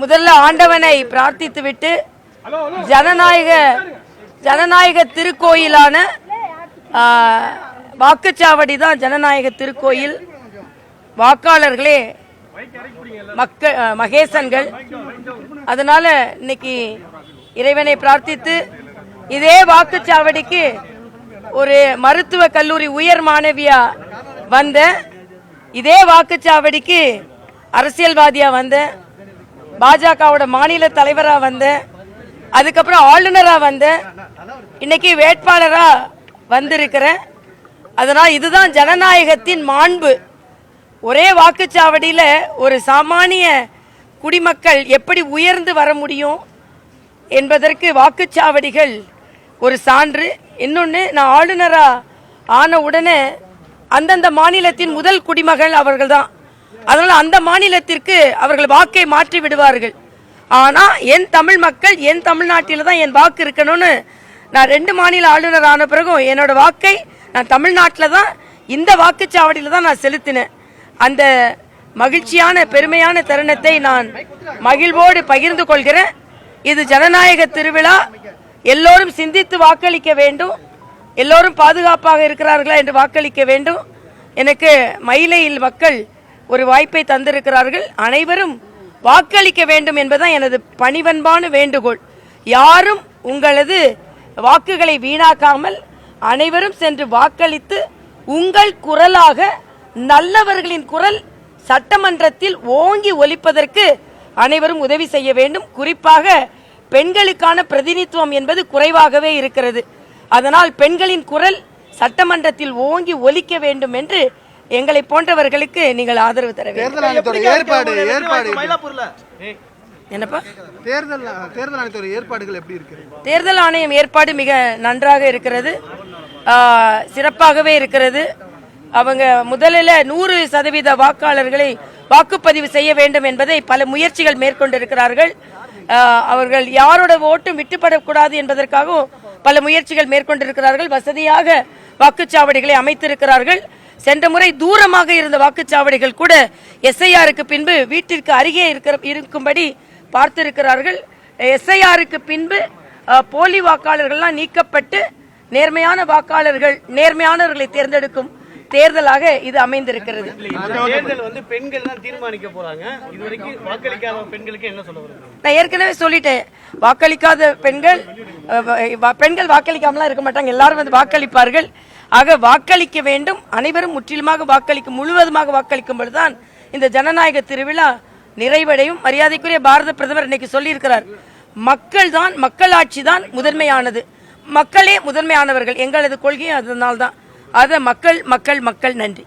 முதல்ல ஆண்டவனை பிரார்த்தித்துவிட்டு ஜனநாயக திருக்கோயிலான வாக்குச்சாவடி தான் ஜனநாயக திருக்கோயில். வாக்காளர்களே மகேசன்கள். அதனால இன்னைக்கு இறைவனை பிரார்த்தித்து இதே வாக்குச்சாவடிக்கு ஒரு மருத்துவ கல்லூரி உயர் மாணவியா வந்த, இதே வாக்குச்சாவடிக்கு அரசியல்வாதியா வந்த, பாஜகவோட மாநில தலைவரா வந்த, அதுக்கப்புறம் ஆளுநரா வந்த, இன்னைக்கு வேட்பாளரா வந்திருக்கிறேன். அதனால் இதுதான் ஜனநாயகத்தின் மாண்பு. ஒரே வாக்குச்சாவடியில ஒரு சாமானிய குடிமக்கள் எப்படி உயர்ந்து வர முடியும் என்பதற்கு வாக்குச்சாவடிகள் ஒரு சான்று. இன்னொன்று, நான் ஆளுநரா ஆன உடனே அந்தந்த மாநிலத்தின் முதல் குடிமகள் அவர்கள் தான். அதனால் அந்த மாநிலத்திற்கு அவர்கள் வாக்கை மாற்றி விடுவார்கள். ஆனால் என் தமிழ் மக்கள் என் தமிழ்நாட்டில் தான் என் வாக்கு இருக்கணும்னு நான் 2 மாநில ஆளுநர் ஆன பிறகும் என்னோட வாக்கை நான் தமிழ்நாட்டில் தான், இந்த வாக்குச்சாவடியில் தான் நான் செலுத்தினேன். அந்த மகிழ்ச்சியான பெருமையான தருணத்தை நான் மகிழ்வோடு பகிர்ந்து கொள்கிறேன். இது ஜனநாயக திருவிழா. எல்லோரும் சிந்தித்து வாக்களிக்க வேண்டும். எல்லோரும் பாதுகாப்பாக இருக்கிறார்களா என்று வாக்களிக்க வேண்டும். எனக்கு மயிலையில் மக்கள் ஒரு வாய்ப்பை தந்திருக்கிறார்கள். அனைவரும் வாக்களிக்க வேண்டும் என்பதுதான் எனது பணிவன்பான வேண்டுகோள். யாரும் உங்களது வாக்குகளை வீணாக்காமல் அனைவரும் சென்று வாக்களித்து உங்கள் குரலாக நல்லவர்களின் குரல் சட்டமன்றத்தில் ஓங்கி ஒலிப்பதற்கு அனைவரும் உதவி செய்ய வேண்டும். குறிப்பாக பெண்களுக்கான பிரதிநிதித்துவம் என்பது குறைவாகவே இருக்கிறது. அதனால் பெண்களின் குரல் சட்டமன்றத்தில் ஓங்கி ஒலிக்க வேண்டும் என்று எங்களை போன்றவர்களுக்கு நீங்கள் ஆதரவு தர வேண்டும். தேர்தல் ஆணையம் ஏற்பாடு மிக நன்றாக இருக்கிறது, சிறப்பாகவே இருக்கிறது. அவங்க முதலில் 100% வாக்காளர்களை வாக்குப்பதிவு செய்ய வேண்டும் என்பதை பல முயற்சிகள் மேற்கொண்டிருக்கிறார்கள். அவர்கள் யாரோட ஓட்டும் விட்டுப்படக்கூடாது என்பதற்காகவும் பல முயற்சிகள் மேற்கொண்டிருக்கிறார்கள். வசதியாக வாக்குச்சாவடிகளை அமைத்திருக்கிறார்கள். சென்ற முறை தூரமாக இருந்த வாக்குச்சாவடிகள் கூட எஸ்ஐஆருக்கு பின்பு வீட்டிற்கு அருகே இருக்கும்படி பார்த்திருக்கிறார்கள். எஸ்ஐஆருக்கு பின்பு போலி வாக்காளர்கள்லாம் நீக்கப்பட்டு நேர்மையான வாக்காளர்கள் நேர்மையானவர்களை தேர்ந்தெடுக்கும் தேர்தலாக இது அமைந்திருக்கிறது. பெண்கள் தான் தீர்மானிக்க போறாங்க. இதுவரைக்கும் வாக்களிக்காத பெண்களுக்கு என்ன சொல்ல வருது? நான் ஏற்கனவே சொல்லிட்டேன். வாக்களிக்காத பெண்கள் வாக்களிக்காமலாம் இருக்க மாட்டாங்க. எல்லாரும் வந்து வாக்களிப்பார்கள். ஆக வாக்களிக்க வேண்டும். அனைவரும் முற்றிலுமாக முழுவதுமாக வாக்களிக்கும் பொழுதுதான் இந்த ஜனநாயக திருவிழா நிறைவடையும். மரியாதைக்குரிய பாரத பிரதமர் இன்னைக்கு சொல்லியிருக்கிறார், மக்கள் தான், மக்களாட்சி தான் முதன்மையானது, மக்களே முதன்மையானவர்கள். எங்களது கொள்கையும் அதனால்தான். அத மக்கள் மக்கள் மக்கள். நன்றி.